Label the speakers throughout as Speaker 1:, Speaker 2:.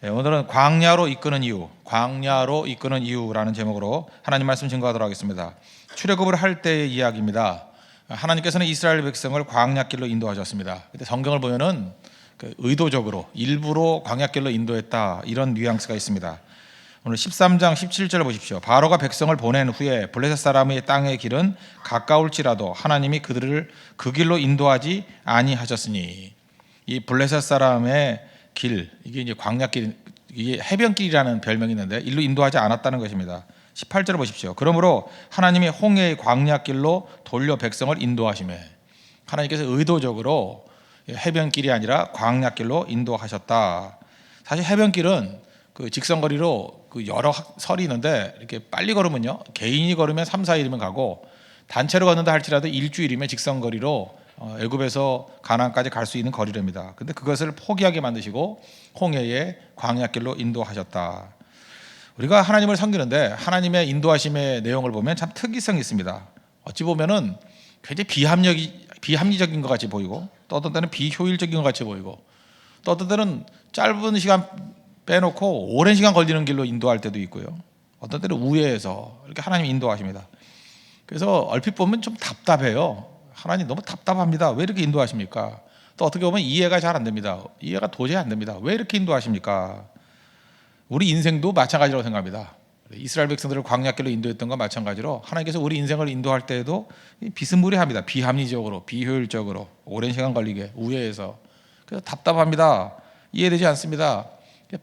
Speaker 1: 오늘은 광야로 이끄는 이유, 광야로 이끄는 이유라는 제목으로 하나님 말씀 증거하도록 하겠습니다. 출애굽을 할 때의 이야기입니다. 하나님께서는 이스라엘 백성을 광야길로 인도하셨습니다. 근데 성경을 보면은 의도적으로 일부러 광야길로 인도했다 이런 뉘앙스가 있습니다. 오늘 13장 17절 보십시오. 바로가 백성을 보낸 후에 블레셋 사람의 땅의 길은 가까울지라도 하나님이 그들을 그 길로 인도하지 아니하셨으니, 이 블레셋 사람의 길, 이게 이제 광야길, 이게 해변길이라는 별명이 있는데 일로 인도하지 않았다는 것입니다. 18절 보십시오. 그러므로 하나님이 홍해의 광야길로 돌려 백성을 인도하시매, 하나님께서 의도적으로 해변길이 아니라 광야길로 인도하셨다. 사실 해변길은 그 직선거리로 그 여러 설이 있는데, 이렇게 빨리 걸으면요, 개인이 걸으면 3, 4일이면 가고, 단체로 걷는다 할지라도 일주일이면 직선거리로 애굽에서 가나안까지 갈 수 있는 거리랍니다. 근데 그것을 포기하게 만드시고 홍해의 광야길로 인도하셨다. 우리가 하나님을 섬기는데 하나님의 인도하심의 내용을 보면 참 특이성이 있습니다. 어찌 보면은 굉장히 비합리적인 것 같이 보이고, 또 어떤 때는 비효율적인 것 같이 보이고, 또 어떤 때는 짧은 시간 빼놓고 오랜 시간 걸리는 길로 인도할 때도 있고요. 어떤 때는 우회해서 이렇게 하나님이 인도하십니다. 그래서 얼핏 보면 좀 답답해요. 하나님 너무 답답합니다. 왜 이렇게 인도하십니까? 또 어떻게 보면 이해가 잘 안 됩니다. 이해가 도저히 안 됩니다. 왜 이렇게 인도하십니까? 우리 인생도 마찬가지라고 생각합니다. 이스라엘 백성들을 광야길로 인도했던 건 마찬가지로 하나님께서 우리 인생을 인도할 때에도 비스무리합니다. 비합리적으로, 비효율적으로, 오랜 시간 걸리게, 우회해서. 그래서 답답합니다. 이해되지 않습니다.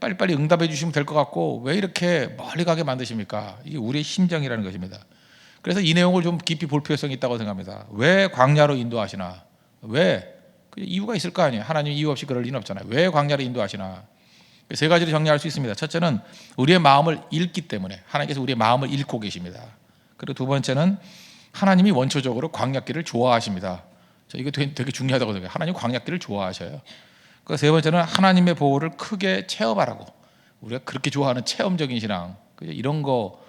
Speaker 1: 빨리빨리 응답해 주시면 될 것 같고 왜 이렇게 멀리 가게 만드십니까? 이게 우리의 심정이라는 것입니다. 그래서 이 내용을 좀 깊이 볼 필요성이 있다고 생각합니다. 왜 광야로 인도하시나? 왜? 이유가 있을 거 아니에요. 하나님 이유 없이 그럴 리는 없잖아요. 왜 광야로 인도하시나? 세 가지로 정리할 수 있습니다. 첫째는 우리의 마음을 읽기 때문에, 하나님께서 우리의 마음을 읽고 계십니다. 그리고 두 번째는 하나님이 원초적으로 광야길을 좋아하십니다. 이거 되게 중요하다고 생각해요. 하나님 광야길을 좋아하셔요. 그 세 번째는 하나님의 보호를 크게 체험하라고, 우리가 그렇게 좋아하는 체험적인 신앙, 이런 거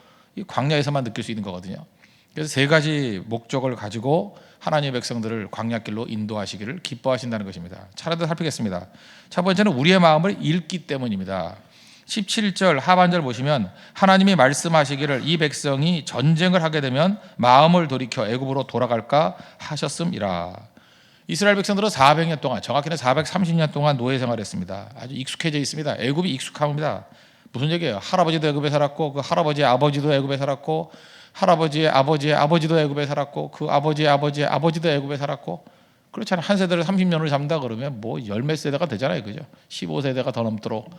Speaker 1: 광야에서만 느낄 수 있는 거거든요. 그래서 세 가지 목적을 가지고 하나님의 백성들을 광야길로 인도하시기를 기뻐하신다는 것입니다. 차례대로 살피겠습니다. 첫 번째는 우리의 마음을 읽기 때문입니다. 17절 하반절 보시면 하나님이 말씀하시기를 이 백성이 전쟁을 하게 되면 마음을 돌이켜 애굽으로 돌아갈까 하셨음이라. 이스라엘 백성들은 400년 동안, 정확히는 430년 동안 노예 생활했습니다. 아주 익숙해져 있습니다. 애굽이 익숙합니다. 무슨 얘기예요? 할아버지도 애굽에 살았고, 그 할아버지의 아버지도 애굽에 살았고, 할아버지의 아버지의 아버지도 애굽에 살았고, 그 아버지의 아버지의 아버지도 애굽에 살았고. 그렇잖아요. 한 세대를 30년을 잡는다 그러면 뭐 열 몇 세대가 되잖아요, 그죠? 15세대가 더 넘도록.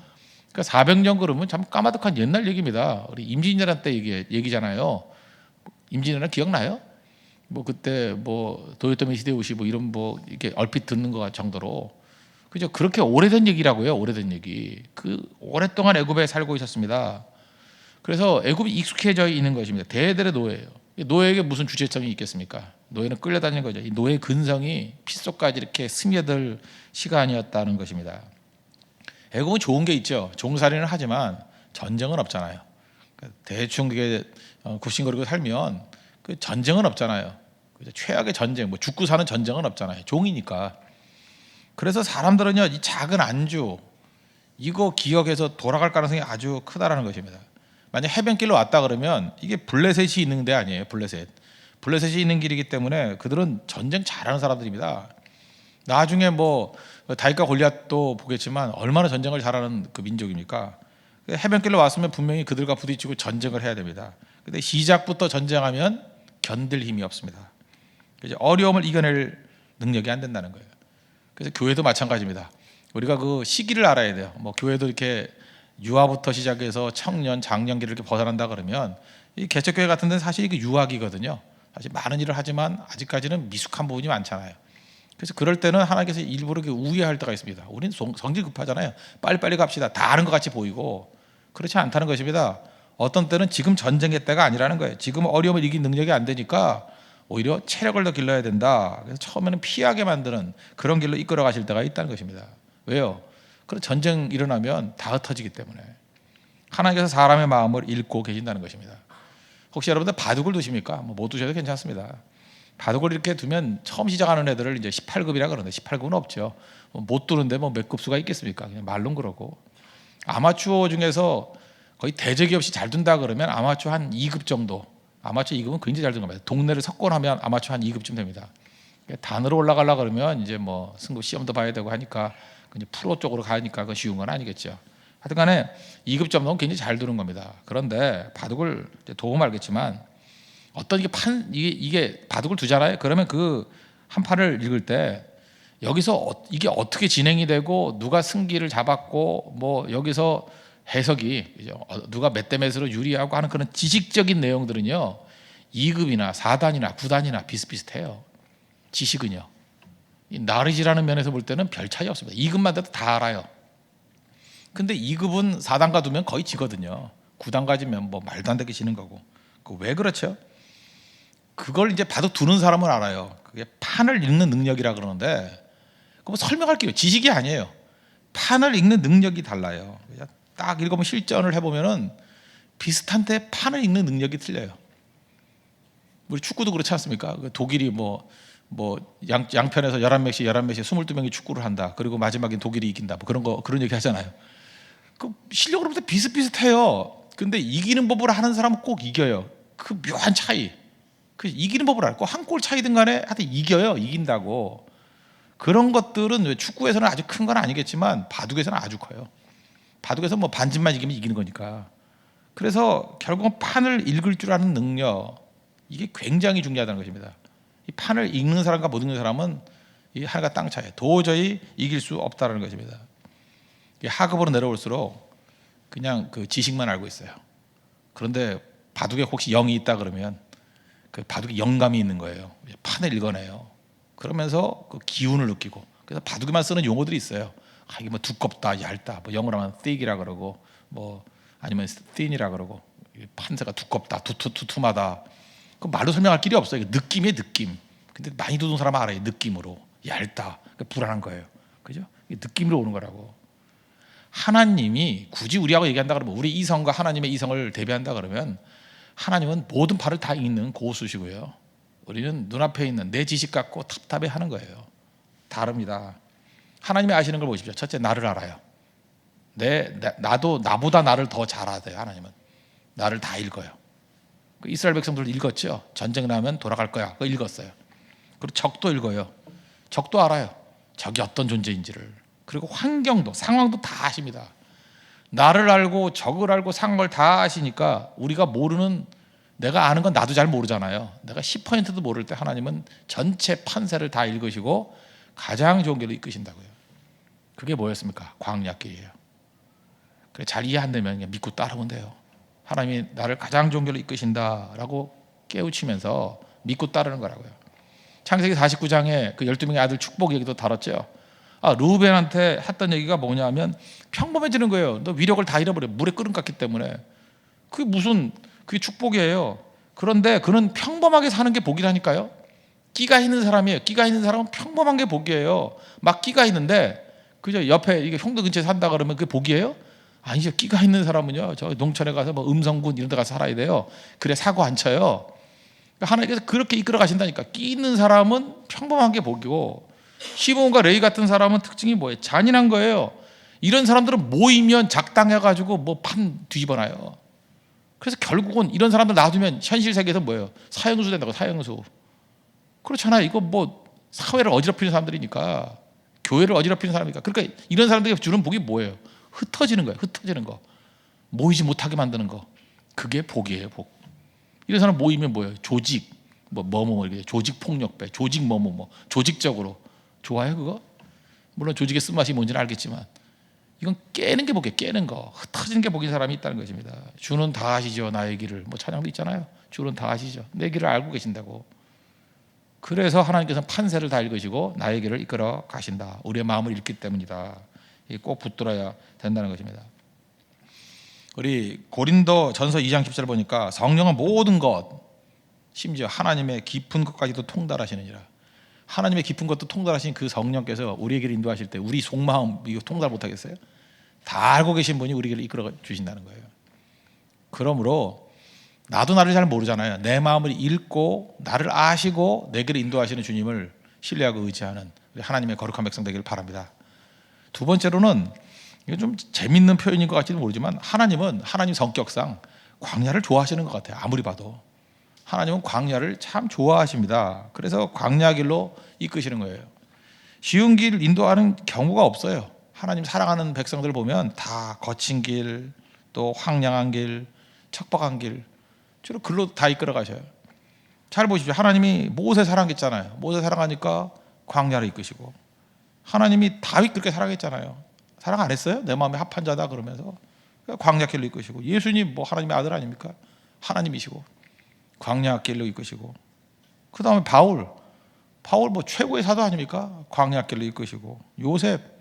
Speaker 1: 그러니까 400년 그러면 참 까마득한 옛날 얘기입니다. 우리 임진왜란 때 얘기잖아요. 임진왜란 기억나요? 뭐 그때 뭐 도요토미 히데요시 뭐 이런 뭐 이렇게 얼핏 듣는 것 정도로, 그죠? 그렇게 오래된 얘기라고요. 오래된 얘기. 그 오랫동안 애굽에 살고 있었습니다. 그래서 애굽이 익숙해져 있는 것입니다. 대대의 노예예요. 노예에게 무슨 주체성이 있겠습니까? 노예는 끌려다니는 거죠. 이 노예 근성이 핏속까지 이렇게 스며들 시간이었다는 것입니다. 애굽은 좋은 게 있죠. 종살이는 하지만 전쟁은 없잖아요. 대충 그게 굽신거리고 살면 그 전쟁은 없잖아요. 최악의 전쟁, 뭐 죽고 사는 전쟁은 없잖아요. 종이니까. 그래서 사람들은요, 이 작은 안주 이거 기억해서 돌아갈 가능성이 아주 크다라는 것입니다. 만약 해변길로 왔다 그러면 이게 블레셋이 있는 데 아니에요. 블레셋이 있는 길이기 때문에 그들은 전쟁 잘하는 사람들입니다. 나중에 뭐 다윗과 골리앗도 보겠지만 얼마나 전쟁을 잘하는 그 민족입니까? 해변길로 왔으면 분명히 그들과 부딪히고 전쟁을 해야 됩니다. 근데 시작부터 전쟁하면 견딜 힘이 없습니다. 어려움을 이겨낼 능력이 안 된다는 거예요. 그래서 교회도 마찬가지입니다. 우리가 그 시기를 알아야 돼요. 뭐 교회도 이렇게 유아부터 시작해서 청년, 장년기를 이렇게 벗어난다 그러면 이 개척교회 같은 데는 사실 이게 유아기거든요. 사실 많은 일을 하지만 아직까지는 미숙한 부분이 많잖아요. 그래서 그럴 때는 하나님께서 일부러 우회할 때가 있습니다. 우리는 성질 급하잖아요. 빨리빨리 갑시다. 다 아는 것 같이 보이고 그렇지 않다는 것입니다. 어떤 때는 지금 전쟁의 때가 아니라는 거예요. 지금 어려움을 이길 능력이 안 되니까 오히려 체력을 더 길러야 된다. 그래서 처음에는 피하게 만드는 그런 길로 이끌어 가실 때가 있다는 것입니다. 왜요? 그런 전쟁 일어나면 다 흩어지기 때문에. 하나님께서 사람의 마음을 읽고 계신다는 것입니다. 혹시 여러분들 바둑을 두십니까? 뭐 못 두셔도 괜찮습니다. 바둑을 이렇게 두면 처음 시작하는 애들을 이제 18급이라 그러는데 18급은 없죠. 못 두는데 뭐 몇 급수가 있겠습니까? 그냥 말론 그러고. 아마추어 중에서 거의 대적이 없이 잘 둔다 그러면 아마추어 한 2급 정도. 아마추어 2급은 굉장히 잘 둔 겁니다. 동네를 석권하면 아마추어 한 2급쯤 됩니다. 단으로 올라가려 그러면 이제 뭐 승급 시험도 봐야 되고 하니까 이제 프로 쪽으로 가니까 그 쉬운 건 아니겠죠. 하여튼간에 2급 정도는 굉장히 잘 두는 겁니다. 그런데 바둑을 도움 알겠지만 어떤 이게 바둑을 두잖아요. 그러면 그 한 판을 읽을 때 여기서 이게 어떻게 진행이 되고 누가 승기를 잡았고 뭐 여기서 해석이 누가 몇 대 몇으로 유리하고 하는 그런 지식적인 내용들은요 2급이나 4단이나 9단이나 비슷비슷해요. 지식은요. 이 나르지라는 면에서 볼 때는 별 차이 없습니다. 2급만 돼도 다 알아요. 근데 2급은 4단가 두면 거의 지거든요. 9단가 지면 뭐 말도 안 되게 지는 거고. 왜 그렇죠? 그걸 이제 바둑 두는 사람은 알아요. 그게 판을 읽는 능력이라 그러는데 그거 설명할 게 지식이 아니에요. 판을 읽는 능력이 달라요. 딱 읽어보면 실전을 해보면은 비슷한데 판을 읽는 능력이 틀려요. 우리 축구도 그렇지 않습니까? 독일이 양편에서 11명씩 22명이 축구를 한다. 그리고 마지막엔 독일이 이긴다. 뭐 그런 얘기 하잖아요. 그 실력으로 볼 때 비슷비슷해요. 근데 이기는 법으로 하는 사람은 꼭 이겨요. 그 묘한 차이. 그 이기는 법을 알고 한 골 차이든 간에 하여튼 이겨요. 이긴다고. 그런 것들은 왜 축구에서는 아주 큰 건 아니겠지만 바둑에서는 아주 커요. 바둑에서 뭐 반집만 이기면 이기는 거니까. 그래서 결국은 판을 읽을 줄 아는 능력 이게 굉장히 중요하다는 것입니다. 이 판을 읽는 사람과 못 읽는 사람은 이 하늘과 땅 차이. 도저히 이길 수 없다는 것입니다. 하급으로 내려올수록 그냥 그 지식만 알고 있어요. 그런데 바둑에 혹시 영이 있다 그러면 그 바둑에 영감이 있는 거예요. 판을 읽어내요. 그러면서 그 기운을 느끼고. 그래서 바둑에만 쓰는 용어들이 있어요. 이게 뭐 두껍다, 얇다, 뭐 영어로 하면 thick이라 그러고, 뭐 아니면 thin이라 그러고, 판세가 두껍다, 두툼하다. 그 말로 설명할 길이 없어요. 느낌이에요, 느낌. 근데 많이 두는 사람은 알아요. 느낌으로 얇다, 불안한 거예요. 그죠? 느낌으로 오는 거라고. 하나님이 굳이 우리하고 얘기한다 그러면 우리 이성과 하나님의 이성을 대비한다 그러면 하나님은 모든 판을 다 읽는 고수시고요. 우리는 눈앞에 있는 내 지식 갖고 답답해 하는 거예요. 다릅니다. 하나님이 아시는 걸 보십시오. 첫째, 나를 알아요. 나도 나보다 나를 더 잘 알아요. 하나님은 나를 다 읽어요. 이스라엘 백성들 읽었죠. 전쟁 나면 돌아갈 거야. 그거 읽었어요. 그리고 적도 읽어요. 적도 알아요. 적이 어떤 존재인지를. 그리고 환경도 상황도 다 아십니다. 나를 알고 적을 알고 상황을 다 아시니까 우리가 모르는 내가 아는 건 나도 잘 모르잖아요. 내가 10%도 모를 때 하나님은 전체 판세를 다 읽으시고 가장 좋은 길로 이끄신다고요. 그게 뭐였습니까? 광야길이에요. 그래 잘 이해 안 되면 그냥 믿고 따르면 돼요. 하나님이 나를 가장 좋은 길로 이끄신다라고 깨우치면서 믿고 따르는 거라고요. 창세기 49장에 그 12명의 아들 축복 얘기도 다뤘죠. 루벤한테 했던 얘기가 뭐냐면 평범해지는 거예요. 너 위력을 다 잃어버려. 물에 끓음 갔기 때문에. 그게 축복이에요. 그런데 그는 평범하게 사는 게 복이라니까요. 끼가 있는 사람이에요. 끼가 있는 사람은 평범한 게 복이에요. 막 끼가 있는데 그죠? 옆에 이게 형도 근처에 산다 그러면 그게 복이에요? 아니죠. 끼가 있는 사람은요. 저 농촌에 가서 뭐 음성군 이런 데 가서 살아야 돼요. 그래 사고 안 쳐요. 하나님께서 그렇게 이끌어 가신다니까. 끼 있는 사람은 평범한 게 복이고 시몬과 레위 같은 사람은 특징이 뭐예요? 잔인한 거예요. 이런 사람들은 모이면 작당해가지고 뭐 판 뒤집어놔요. 그래서 결국은 이런 사람들 놔두면 현실 세계에서 뭐예요? 사형수 된다고. 사형수. 그렇잖아요. 이거 뭐 사회를 어지럽히는 사람들이니까, 교회를 어지럽히는 사람이니까. 그러니까 이런 사람들에게 주는 복이 뭐예요? 흩어지는 거예요. 흩어지는 거. 모이지 못하게 만드는 거. 그게 복이에요. 복. 이런 사람 모이면 뭐예요? 조직 이렇게 조직 폭력배, 조직 조직적으로. 좋아요 그거? 물론 조직의 쓴맛이 뭔지는 알겠지만 이건 깨는 게 복이에요. 깨는 거. 흩어지는 게 복인 사람이 있다는 것입니다. 주는 다 아시죠. 나의 길을. 뭐 찬양도 있잖아요. 주는 다 아시죠. 내 길을 알고 계신다고. 그래서 하나님께서는 판세를 다 읽으시고 나의 길을 이끌어 가신다. 우리의 마음을 읽기 때문이다. 이게 꼭 붙들어야 된다는 것입니다. 우리 고린도 전서 2장 10절 보니까 성령은 모든 것 심지어 하나님의 깊은 것까지도 통달하시느니라. 하나님의 깊은 것도 통달하신 그 성령께서 우리에게 인도하실 때 우리 속마음 이거 통달 못하겠어요? 다 알고 계신 분이 우리에게 이끌어 주신다는 거예요. 그러므로 나도 나를 잘 모르잖아요. 내 마음을 읽고 나를 아시고 내게를 인도하시는 주님을 신뢰하고 의지하는 하나님의 거룩한 백성 되기를 바랍니다. 두 번째로는 이게 좀 재밌는 표현인 것 같지는 모르지만 하나님은 하나님 성격상 광야를 좋아하시는 것 같아요. 아무리 봐도 하나님은 광야를 참 좋아하십니다. 그래서 광야 길로 이끄시는 거예요. 쉬운 길 인도하는 경우가 없어요. 하나님 사랑하는 백성들 보면 다 거친 길, 또 황량한 길, 척박한 길 주로 글로 다 이끌어 가셔요. 잘 보십시오. 하나님이 모세 사랑했잖아요. 모세 사랑하니까 광야를 이끄시고, 하나님이 다윗 그렇게 사랑했잖아요. 사랑 안 했어요? 내 마음에 합한 자다 그러면서 광야길로 이끄시고, 예수님 뭐 하나님의 아들 아닙니까? 하나님이시고 광야길로 이끄시고, 그 다음에 바울 뭐 최고의 사도 아닙니까? 광야길로 이끄시고, 요셉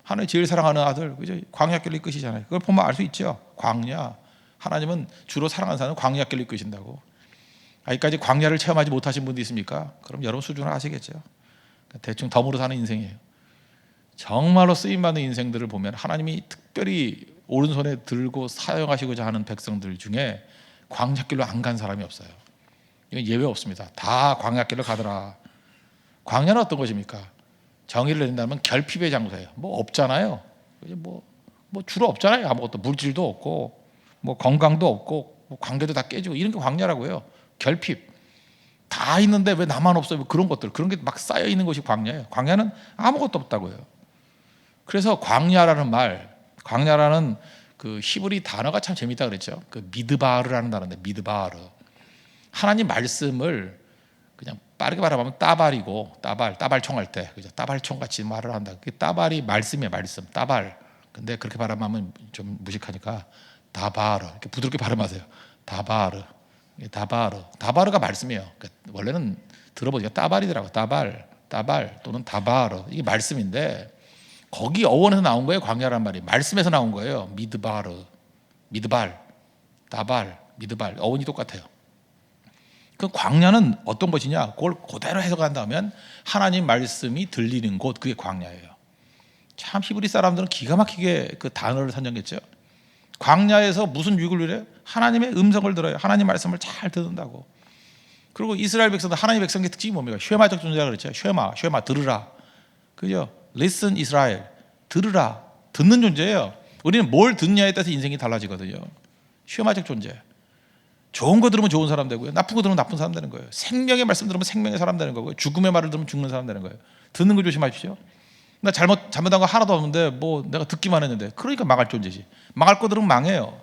Speaker 1: 하나님 제일 사랑하는 아들, 그죠? 광야길로 이끄시잖아요. 그걸 보면 알 수 있죠. 광야, 하나님은 주로 사랑하는 사람은 광야길로 이끄신다고. 아직까지 광야를 체험하지 못하신 분도 있습니까? 그럼 여러분 수준을 아시겠죠. 대충 덤으로 사는 인생이에요. 정말로 쓰임받는 인생들을 보면 하나님이 특별히 오른손에 들고 사용하시고자 하는 백성들 중에 광야길로 안 간 사람이 없어요. 이건 예외 없습니다. 다 광야길로 가더라. 광야는 어떤 것입니까? 정의를 내린다면 결핍의 장소예요. 뭐 없잖아요. 뭐 주로 없잖아요. 아무것도 물질도 없고, 뭐 건강도 없고, 뭐 관계도 다 깨지고, 이런 게 광야라고요. 결핍. 다 있는데 왜 나만 없어요? 뭐 그런 것들, 그런 게 막 쌓여 있는 것이 광야예요. 광야는 아무것도 없다고요. 그래서 광야라는 그 히브리 단어가 참 재밌다 그랬죠. 그 미드바르라는 단어인데, 미드바르. 하나님 말씀을 그냥 빠르게 말하면 따발이고, 따발총 할 때, 그죠? 따발총 같이 말을 한다. 그 따발이 말씀이에요, 말씀. 따발. 근데 그렇게 발음하면 좀 무식하니까 다바르, 이렇게 부드럽게 발음하세요. 다바르가 말씀이에요. 그러니까 원래는 들어보니까 따발이더라고. 따발 또는 다바르, 이게 말씀인데, 거기 어원에서 나온 거예요. 광야란 말이 말씀에서 나온 거예요. 미드발, 다발, 미드발, 어원이 똑같아요. 그 광야는 어떤 것이냐? 그걸 그대로 해석한다면 하나님 말씀이 들리는 곳, 그게 광야예요. 참 히브리 사람들은 기가 막히게 그 단어를 선정했죠. 광야에서 무슨 유익을 누려요? 하나님의 음성을 들어요. 하나님 말씀을 잘 듣는다고. 그리고 이스라엘 백성들, 하나님 백성의 특징이 뭡니까? 쉐마적 존재라 그랬죠. 쉐마 들으라. 그죠? Listen Israel, 들으라. 듣는 존재예요. 우리는 뭘 듣냐에 따라서 인생이 달라지거든요. 쉐마적 존재. 좋은 거 들으면 좋은 사람 되고요, 나쁜 거 들으면 나쁜 사람 되는 거예요. 생명의 말씀 들으면 생명의 사람 되는 거고요, 죽음의 말을 들으면 죽는 사람 되는 거예요. 듣는 거 조심하십시오. 나 잘못한 거 하나도 없는데 뭐 내가 듣기만 했는데, 그러니까 망할 존재지. 망할 거 들으면 망해요.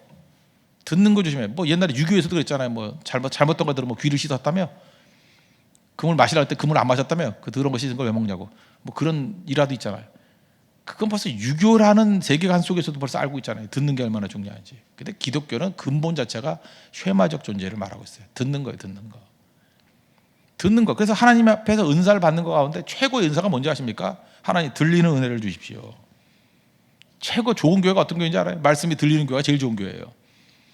Speaker 1: 듣는 거 조심해. 뭐 옛날에 유교에서도 그랬잖아요. 뭐 잘못된 거 들으면 귀를 씻었다며, 그물 마시라 할 때 그물 안 마셨다며, 그 더러운 거 씻은 걸 왜 먹냐고, 뭐 그런 일화도 있잖아요. 그건 벌써 유교라는 세계관 속에서도 벌써 알고 있잖아요. 듣는 게 얼마나 중요한지. 근데 기독교는 근본 자체가 쉐마적 존재를 말하고 있어요. 듣는 거예요. 듣는 거. 그래서 하나님 앞에서 은사를 받는 거 가운데 최고의 은사가 뭔지 아십니까? 하나님 들리는 은혜를 주십시오. 최고 좋은 교회가 어떤 교회인지 알아요? 말씀이 들리는 교회가 제일 좋은 교회예요.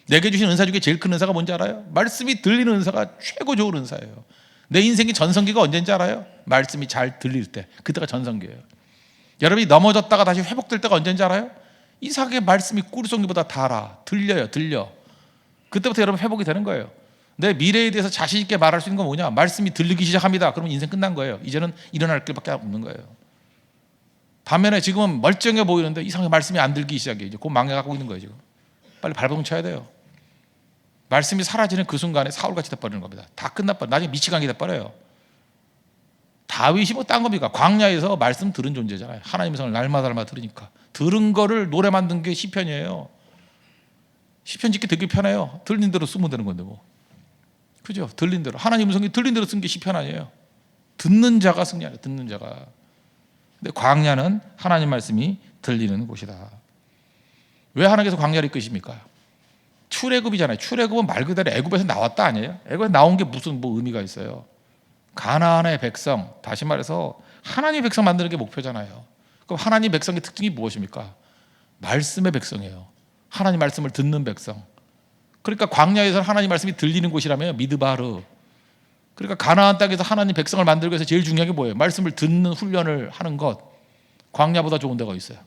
Speaker 1: 내게 주신 은사 중에 제일 큰 은사가 뭔지 알아요? 말씀이 들리는 은사가 최고 좋은 은사예요. 내 인생의 전성기가 언제인지 알아요? 말씀이 잘 들릴 때, 그때가 전성기예요. 여러분이 넘어졌다가 다시 회복될 때가 언제인지 알아요? 이상하게 말씀이 꿀송이보다 달아. 들려. 그때부터 여러분 회복이 되는 거예요. 내 미래에 대해서 자신 있게 말할 수 있는 건 뭐냐? 말씀이 들리기 시작합니다. 그러면 인생 끝난 거예요. 이제는 일어날 길밖에 없는 거예요. 반면에 지금은 멀쩡해 보이는데 이상하게 말씀이 안 들기 시작해요. 이제 곧 망해가고 있는 거예요. 지금 빨리 발버둥 쳐야 돼요. 말씀이 사라지는 그 순간에 사울같이 돼버리는 겁니다. 다 끝나버려. 나중에 미치광이 돼버려요. 다윗이 뭐 딴 겁니까? 광야에서 말씀 들은 존재잖아요. 하나님의 성을 날마다 들으니까. 들은 거를 노래 만든 게 시편이에요. 시편 짓기 되게 편해요. 들린 대로 쓰면 되는 건데 뭐. 그죠? 들린 대로. 하나님 음성이 들린 대로 쓴 게 시편 아니에요. 듣는 자가 승리하죠. 듣는 자가. 근데 광야는 하나님 말씀이 들리는 곳이다. 왜 하나님께서 광야를 이끄십니까? 출애굽이잖아요. 출애굽은 말 그대로 애굽에서 나왔다 아니에요? 애굽에서 나온 게 무슨 뭐 의미가 있어요? 가나안의 백성, 다시 말해서 하나님의 백성 만드는 게 목표잖아요. 그럼 하나님 백성의 특징이 무엇입니까? 말씀의 백성이에요. 하나님 말씀을 듣는 백성. 그러니까 광야에서 하나님 말씀이 들리는 곳이라면 미드바르. 그러니까 가나안 땅에서 하나님 백성을 만들기 위해서 제일 중요한 게 뭐예요? 말씀을 듣는 훈련을 하는 것. 광야보다 좋은 데가 있어요.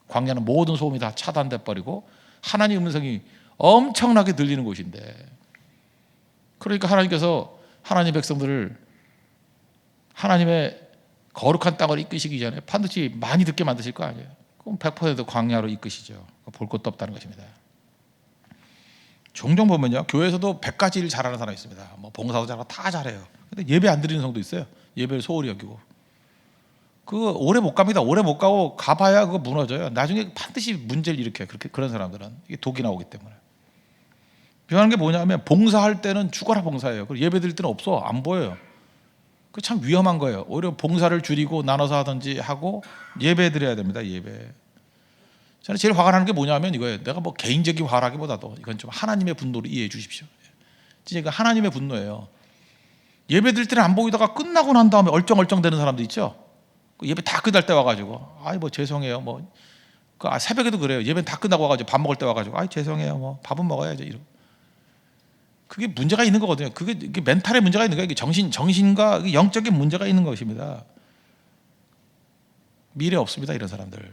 Speaker 1: 광야는 모든 소음이 다 차단돼 버리고 하나님 음성이 엄청나게 들리는 곳인데, 그러니까 하나님께서 하나님 백성들을 하나님의 거룩한 땅을 이끄시기 전에 반드시 많이 듣게 만드실 거 아니에요. 그럼 100% 광야로 이끄시죠. 볼 것도 없다는 것입니다. 종종 보면요, 교회에서도 100가지 일 잘하는 사람이 있습니다. 뭐 봉사도 잘하고 다 잘해요. 근데 예배 안 드리는 성도 있어요. 예배를 소홀히 여기고. 그거 오래 못 갑니다. 오래 못 가고 가봐야 그거 무너져요. 나중에 반드시 문제를 일으켜요. 그런 사람들은 이게 독이 나오기 때문에. 중요한 게 뭐냐면 봉사할 때는 죽어라 봉사해요. 그리고 예배 드릴 때는 없어, 안 보여요. 그 참 위험한 거예요. 오히려 봉사를 줄이고 나눠서 하든지 하고 예배 드려야 됩니다. 예배. 저는 제일 화가 나는 게 뭐냐면 이거예요. 내가 뭐 개인적인 화라기보다도 이건 좀 하나님의 분노로 이해해 주십시오. 진짜 이거 하나님의 분노예요. 예배 드릴 때는 안 보이다가 끝나고 난 다음에 얼쩡얼쩡 되는 사람들 있죠. 예배 다 끝날 때 와가지고 아이 뭐 죄송해요. 뭐 새벽에도 그래요. 예배 다 끝나고 와가지고 밥 먹을 때 와가지고 아이 죄송해요. 뭐 밥은 먹어야죠. 이러고. 그게 문제가 있는 거거든요. 그게 멘탈에 문제가 있는 거예요. 이게 정신과 영적인 문제가 있는 것입니다. 미래 없습니다. 이런 사람들.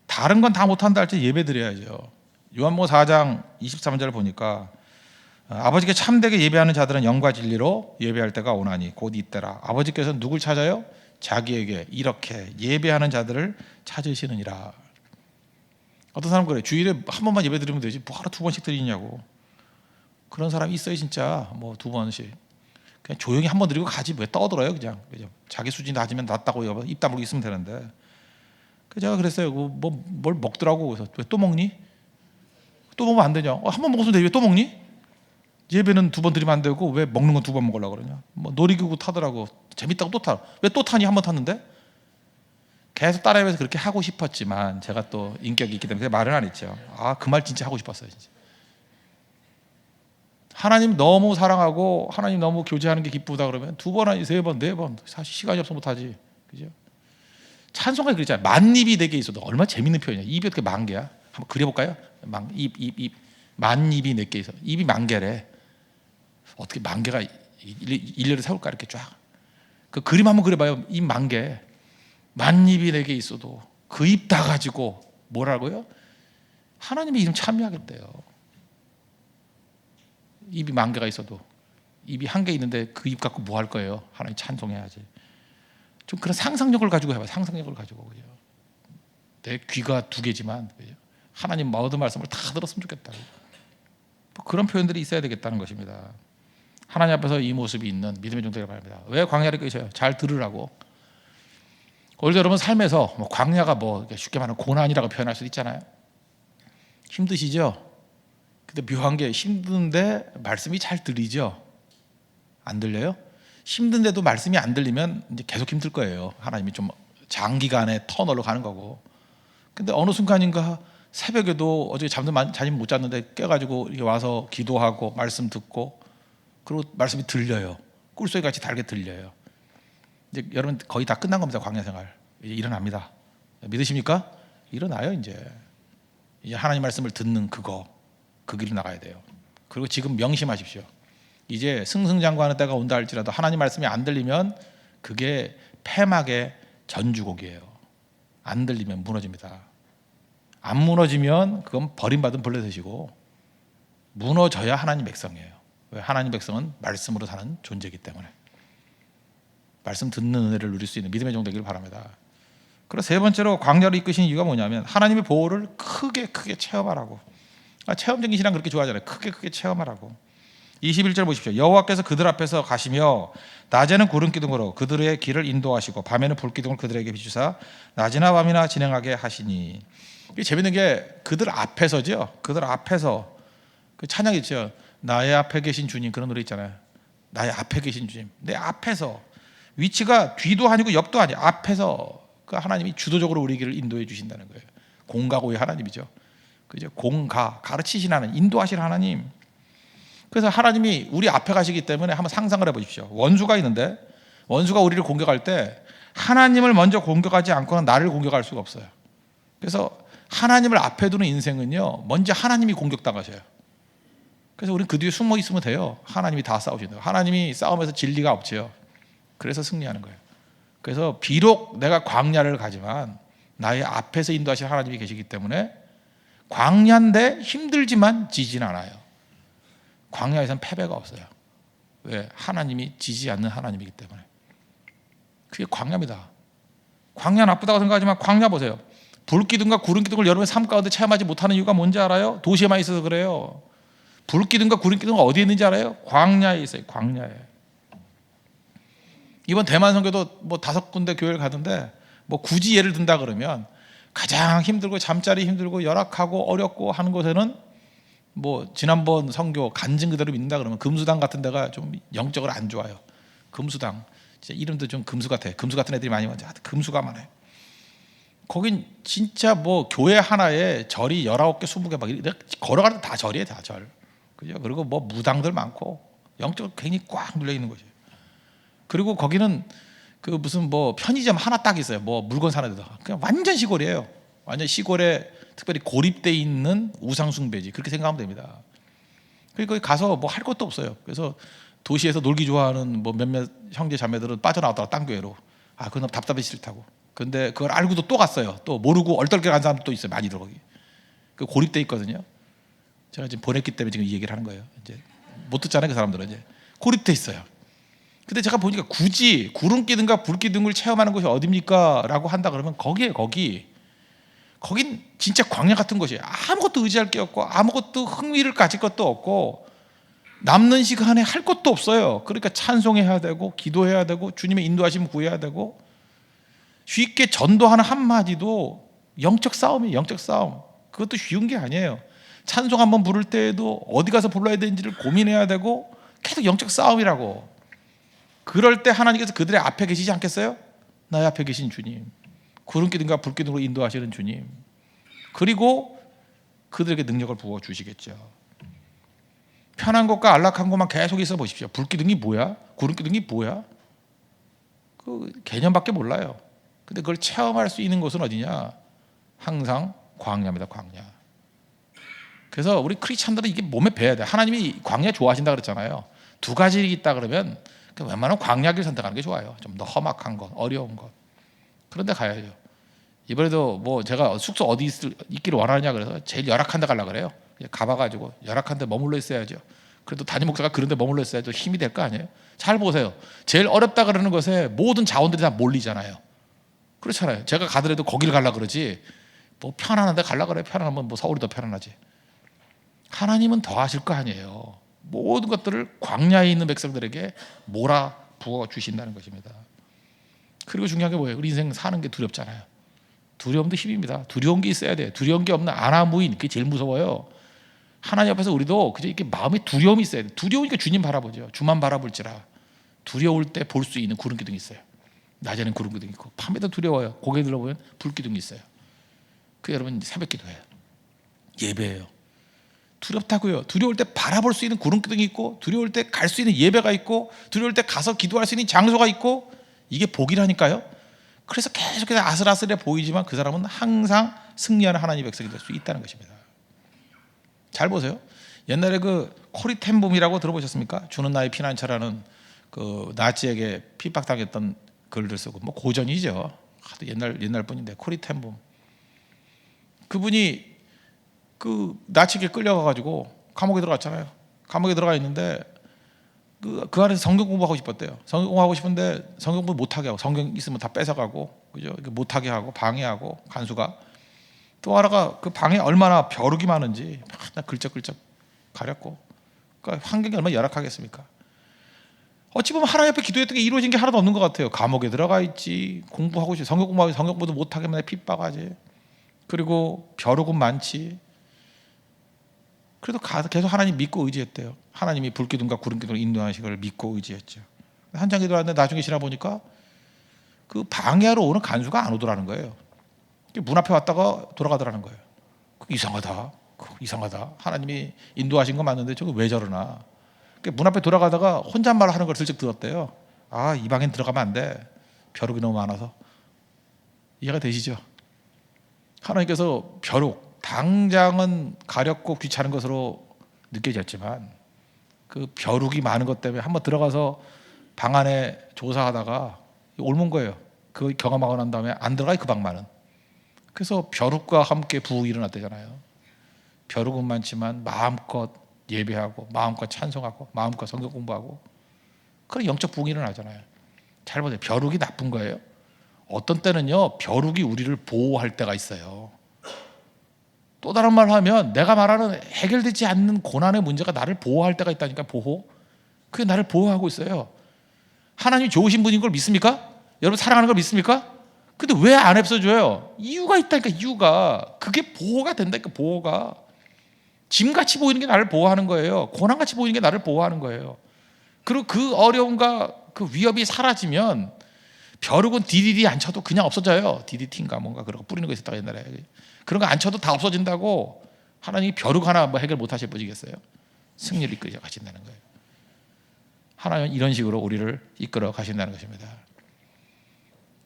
Speaker 1: 다른 건 다 못한다 할 때 예배 드려야죠. 요한복음 4장 23절을 보니까 아버지께 참되게 예배하는 자들은 영과 진리로 예배할 때가 오나니 곧 이때라. 아버지께서는 누굴 찾아요? 자기에게 이렇게 예배하는 자들을 찾으시느니라. 어떤 사람은 그래. 주일에 한 번만 예배 드리면 되지 뭐하러 두 번씩 드리냐고. 그런 사람이 있어요. 진짜 뭐 두 번씩 그냥 조용히 한 번 드리고 가지 왜 떠들어요. 그냥 자기 수준 낮으면 낫다고 입 다물고 있으면 되는데. 제가 그랬어요. 뭘 먹더라고. 그래서 왜 또 먹니? 또 먹으면 안 되냐? 한 번 먹었으면 되지 왜 또 먹니? 예배는 두 번 드리면 안 되고 왜 먹는 건 두 번 먹으려고 그러냐? 뭐 놀이기구 타더라고. 재밌다고 또 타. 왜 또 타니? 한 번 탔는데? 계속 따라해서 그렇게 하고 싶었지만 제가 또 인격이 있기 때문에 말은 안 했죠. 그 말 진짜 하고 싶었어요. 진짜. 하나님 너무 사랑하고 하나님 너무 교제하는 게 기쁘다 그러면 두 번 아니 세 번, 네 번 사실 시간이 없어서 못하지. 그죠? 찬송가 그랬잖아요. 만입이 내게 있어도 얼마나 재밌는 표현이야. 입이 어떻게 만 개야? 한번 그려볼까요? 입 만입이 내게 있어. 입이 만 개래. 어떻게 만 개가 일렬을 세울까 이렇게 쫙. 그 그림 한번 그려봐요. 입 만 개. 만입이 내게 있어도 그 입 다 가지고 뭐라고요? 하나님의 이름 찬미하겠대요. 입이 만 개가 있어도 입이 한 개 있는데 그 입 갖고 뭐 할 거예요? 하나님 찬송해야지. 좀 그런 상상력을 가지고 해봐. 상상력을 가지고. 그죠? 내 귀가 두 개지만 그죠? 하나님 모든 말씀을 다 들었으면 좋겠다. 뭐 그런 표현들이 있어야 되겠다는 것입니다. 하나님 앞에서 이 모습이 있는 믿음의 종들이 바랍니다. 왜 광야를 끄셔요? 잘 들으라고. 오히려 여러분 삶에서 뭐 광야가 뭐 쉽게 말하면 고난이라고 표현할 수도 있잖아요. 힘드시죠? 근데 묘한 게 힘든데 말씀이 잘 들리죠? 안 들려요? 힘든데도 말씀이 안 들리면 이제 계속 힘들 거예요. 하나님이 좀 장기간의 터널로 가는 거고. 근데 어느 순간인가 새벽에도 어제 잠도 못 잤는데 깨가지고 이렇게 와서 기도하고 말씀 듣고 그리고 말씀이 들려요. 꿀소리 같이 달게 들려요. 이제 여러분 거의 다 끝난 겁니다. 광야 생활. 이제 일어납니다. 믿으십니까? 일어나요 이제 하나님 말씀을 듣는 그 길로 나가야 돼요. 그리고 지금 명심하십시오. 이제 승승장구하는 때가 온다 할지라도 하나님 말씀이 안 들리면 그게 폐막의 전주곡이에요. 안 들리면 무너집니다. 안 무너지면 그건 버림받은 벌레셋이고 무너져야 하나님 백성이에요. 왜? 하나님 백성은 말씀으로 사는 존재이기 때문에 말씀 듣는 은혜를 누릴 수 있는 믿음의 종 되기를 바랍니다. 그리고 세 번째로 광야로 이끄신 이유가 뭐냐면 하나님의 보호를 크게 체험하라고. 체험적인 신앙 그렇게 좋아하잖아요. 크게 체험하라고. 21절 보십시오. 여호와께서 그들 앞에서 가시며 낮에는 구름 기둥으로 그들의 길을 인도하시고 밤에는 불 기둥을 그들에게 비추사 낮이나 밤이나 진행하게 하시니. 이게 재밌는 게 그들 앞에서죠. 그들 앞에서 그 찬양 있죠. 나의 앞에 계신 주님 그런 노래 있잖아요. 나의 앞에 계신 주님. 내 앞에서 위치가 뒤도 아니고 옆도 아니에요. 앞에서 그 하나님이 주도적으로 우리 길을 인도해 주신다는 거예요. 공가고의 하나님이죠. 그죠? 가르치신 하나님, 인도하실 하나님. 그래서 하나님이 우리 앞에 가시기 때문에 한번 상상을 해보십시오. 원수가 있는데 원수가 우리를 공격할 때 하나님을 먼저 공격하지 않고는 나를 공격할 수가 없어요. 그래서 하나님을 앞에 두는 인생은요, 먼저 하나님이 공격당하셔요. 그래서 우리는 그 뒤에 숨어 있으면 돼요. 하나님이 다 싸우신다고. 하나님이 싸움에서 진리가 없죠. 그래서 승리하는 거예요. 그래서 비록 내가 광야를 가지만 나의 앞에서 인도하실 하나님이 계시기 때문에 광야인데 힘들지만 지진 않아요. 광야에서는 패배가 없어요. 왜? 하나님이 지지 않는 하나님이기 때문에. 그게 광야입니다. 광야 나쁘다고 생각하지만 광야 보세요. 불기둥과 구름기둥을 여러분의 삶 가운데 체험하지 못하는 이유가 뭔지 알아요? 도시에만 있어서 그래요. 불기둥과 구름기둥은 어디에 있는지 알아요? 광야에 있어요. 광야에. 이번 대만 선교도 뭐 5군데 교회를 가던데 뭐 굳이 예를 든다 그러면 가장 힘들고 잠자리 힘들고 열악하고 어렵고 하는 곳에는 뭐 지난번 선교 간증 그대로 믿는다 그러면 금수당 같은 데가 좀 영적으로 안 좋아요. 금수당. 진짜 이름도 좀 금수 같아. 금수 같은 애들이 많이 와요. 금수가 많아요. 거긴 진짜 뭐 교회 하나에 절이 19개, 20개 막 이렇게 걸어가는 다 절이에요, 다 절. 그죠? 그리고 뭐 무당들 많고 영적으로 굉장히 꽉 눌려 있는 거죠. 그리고 거기는 그 무슨 뭐 편의점 하나 딱 있어요. 뭐 물건 사는 데다. 그냥 완전 시골이에요. 완전 시골에 특별히 고립돼 있는 우상 숭배지. 그렇게 생각하면 됩니다. 그리고 거기 가서 뭐 할 것도 없어요. 그래서 도시에서 놀기 좋아하는 뭐 몇몇 형제 자매들은 빠져나왔다가 딴 교회로. 아, 그건 너무 답답해 싫다고. 근데 그걸 알고도 또 갔어요. 또 모르고 얼떨결에 간 사람도 또 있어요. 많이들 거기. 그 고립돼 있거든요. 제가 지금 보냈기 때문에 지금 이 얘기를 하는 거예요. 이제 못 듣잖아요, 그 사람들은 이제 고립돼 있어요. 근데 제가 보니까 굳이 구름기둥과 불기둥을 체험하는 곳이 어딥니까? 라고 한다 그러면 거기에 거긴 진짜 광야 같은 곳이에요. 아무것도 의지할 게 없고 아무것도 흥미를 가질 것도 없고 남는 시간에 할 것도 없어요. 그러니까 찬송해야 되고 기도해야 되고 주님의 인도하심 구해야 되고 쉽게 전도하는 한마디도 영적 싸움이에요. 영적 싸움. 그것도 쉬운 게 아니에요. 찬송 한번 부를 때에도 어디 가서 불러야 되는지를 고민해야 되고 계속 영적 싸움이라고. 그럴 때 하나님께서 그들의 앞에 계시지 않겠어요? 나의 앞에 계신 주님, 구름기둥과 불기둥으로 인도하시는 주님, 그리고 그들에게 능력을 부어주시겠죠. 편한 곳과 안락한 곳만 계속 있어 보십시오. 불기둥이 뭐야? 구름기둥이 뭐야? 그 개념밖에 몰라요. 근데 그걸 체험할 수 있는 곳은 어디냐? 항상 광야입니다. 광야. 그래서 우리 크리스찬들은 이게 몸에 배야 돼. 하나님이 광야 좋아하신다 그랬잖아요. 2가지 있다 그러면 웬만하면 광야길 선택하는 게 좋아요. 좀 더 험악한 것, 어려운 것. 그런데 가야죠. 이번에도 뭐 제가 숙소 어디 있기를 원하느냐 그래서 제일 열악한 데 가려고 그래요. 가봐가지고 열악한 데 머물러 있어야죠. 그래도 담임 목사가 그런 데 머물러 있어야죠. 힘이 될 거 아니에요. 잘 보세요. 제일 어렵다 그러는 것에 모든 자원들이 다 몰리잖아요. 그렇잖아요. 제가 가더라도 거기를 가려고 그러지 뭐 편안한 데 가려고 그래요. 편안하면 뭐 서울이 더 편안하지. 하나님은 더 하실 거 아니에요. 모든 것들을 광야에 있는 백성들에게 몰아 부어 주신다는 것입니다. 그리고 중요한 게 뭐예요? 우리 인생 사는 게 두렵잖아요. 두려움도 힘입니다. 두려운 게 있어야 돼요. 두려운 게 없는 아나무인, 그게 제일 무서워요. 하나님 앞에서 우리도 그저 이렇게 마음에 두려움이 있어야 돼요. 두려우니까 주님 바라보죠. 주만 바라볼지라. 두려울 때 볼 수 있는 구름기둥이 있어요. 낮에는 구름기둥이 있고 밤에도 두려워요. 고개 들어보면 불기둥이 있어요. 그 여러분 새벽 기도해요. 예배예요. 두렵다고요. 두려울 때 바라볼 수 있는 구름기둥이 있고 두려울 때 갈 수 있는 예배가 있고 두려울 때 가서 기도할 수 있는 장소가 있고 이게 복이라니까요. 그래서 계속해서 아슬아슬해 보이지만 그 사람은 항상 승리하는 하나님의 백성이 될 수 있다는 것입니다. 잘 보세요. 옛날에 그 코리텐봄이라고 들어보셨습니까? 주는 나의 피난처라는 그 나치에게 핍박당했던 글들 쓰고 뭐 고전이죠. 옛날 분인데 코리텐봄. 그분이 그 나치에게 끌려가가지고 감옥에 들어갔잖아요. 감옥에 들어가 있는데 그 안에서 성경 공부하고 싶었대요. 성경 공부하고 싶은데 성경 공부 못하게 하고 성경 있으면 다 뺏어가고 그죠? 못하게 하고 방해하고 간수가 또 하나가 그 방에 얼마나 벼룩이 많은지 막 글쩍글쩍 가렸고 그러니까 환경이 얼마나 열악하겠습니까? 어찌 보면 하나님 앞에 기도했던 게 이루어진 게 하나도 없는 것 같아요. 감옥에 들어가 있지 공부하고 싶지 성경 공부하고 성경 공부도 못하게 만에 핍박하지 그리고 벼룩은 많지. 그래도 계속 하나님 믿고 의지했대요. 하나님이 불기둥과 구름기둥을 인도하시는 걸 믿고 의지했죠. 한참 기도하는데 나중에 지나 보니까 그 방해하러 오는 간수가 안 오더라는 거예요. 문 앞에 왔다가 돌아가더라는 거예요. 이상하다. 이상하다. 하나님이 인도하신 거 맞는데 저거 왜 저러나. 문 앞에 돌아가다가 혼잣말 하는 걸 슬쩍 들었대요. 아, 이 방엔 들어가면 안 돼. 벼룩이 너무 많아서. 이해가 되시죠? 하나님께서 벼룩 당장은 가렵고 귀찮은 것으로 느껴졌지만 그 벼룩이 많은 것 때문에 한번 들어가서 방 안에 조사하다가 옮은 거예요. 그 경험하고 난 다음에 안 들어가요. 그 방만은. 그래서 벼룩과 함께 부흥이 일어났대잖아요. 벼룩은 많지만 마음껏 예배하고 마음껏 찬송하고 마음껏 성경 공부하고 그런 영적 부흥이 일어나잖아요. 잘 보세요. 벼룩이 나쁜 거예요? 어떤 때는요, 벼룩이 우리를 보호할 때가 있어요. 또 다른 말로 하면 내가 말하는 해결되지 않는 고난의 문제가 나를 보호할 때가 있다니까. 보호. 그게 나를 보호하고 있어요. 하나님이 좋으신 분인 걸 믿습니까? 여러분 사랑하는 걸 믿습니까? 근데 왜 안 없어져요? 이유가 있다니까. 이유가. 그게 보호가 된다니까. 보호가. 짐같이 보이는 게 나를 보호하는 거예요. 고난같이 보이는 게 나를 보호하는 거예요. 그리고 그 어려움과 그 위협이 사라지면 벼룩은 디디디 안 쳐도 그냥 없어져요. DDT인가 뭔가 그런 거 뿌리는 거 있었다가 옛날에. 그런 거 안 쳐도 다 없어진다고. 하나님이 벼룩 하나 뭐 해결 못 하실 분이겠어요? 승리를 이끌어 가신다는 거예요. 하나님은 이런 식으로 우리를 이끌어 가신다는 것입니다.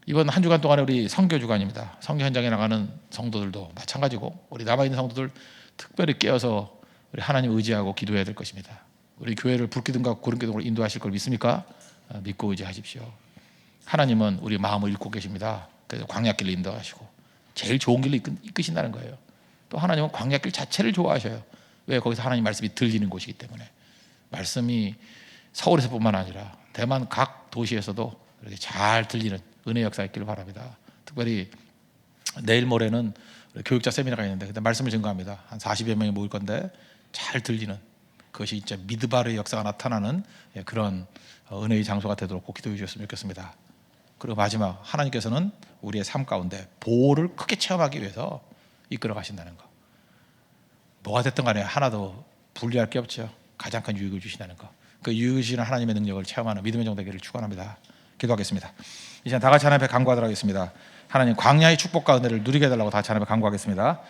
Speaker 1: 이번 한 주간 동안에 우리 선교 주간입니다. 선교 현장에 나가는 성도들도 마찬가지고 우리 남아있는 성도들 특별히 깨어서 우리 하나님 의지하고 기도해야 될 것입니다. 우리 교회를 불기둥과 구름기둥으로 인도하실 걸 믿습니까? 믿고 의지하십시오. 하나님은 우리 마음을 읽고 계십니다. 그래서 광야길로 인도하시고 제일 좋은 길로 이끄신다는 거예요. 또 하나님은 광야길 자체를 좋아하셔요. 왜? 거기서 하나님 말씀이 들리는 곳이기 때문에. 말씀이 서울에서뿐만 아니라 대만 각 도시에서도 이렇게 잘 들리는 은혜 역사 있기를 바랍니다. 특별히 내일 모레는 교육자 세미나가 있는데 그때 말씀을 증거합니다. 한 40여 명이 모일 건데 잘 들리는, 그것이 진짜 미드바르의 역사가 나타나는 그런 은혜의 장소가 되도록 꼭 기도해 주셨으면 좋겠습니다. 그리고 마지막, 하나님께서는 우리의 삶 가운데 보호를 크게 체험하기 위해서 이끌어 가신다는 거. 뭐가 됐든 간에 하나도 분리할 게 없죠. 가장 큰 유익을 주신다는 거. 그 유익을 주시는 하나님의 능력을 체험하는 믿음의 정되기를 축원합니다. 기도하겠습니다. 이제 다 같이 하나님 앞에 간구하도록 하겠습니다. 하나님, 광야의 축복과 은혜를 누리게 해달라고 다 같이 하나님 앞에 간구하겠습니다.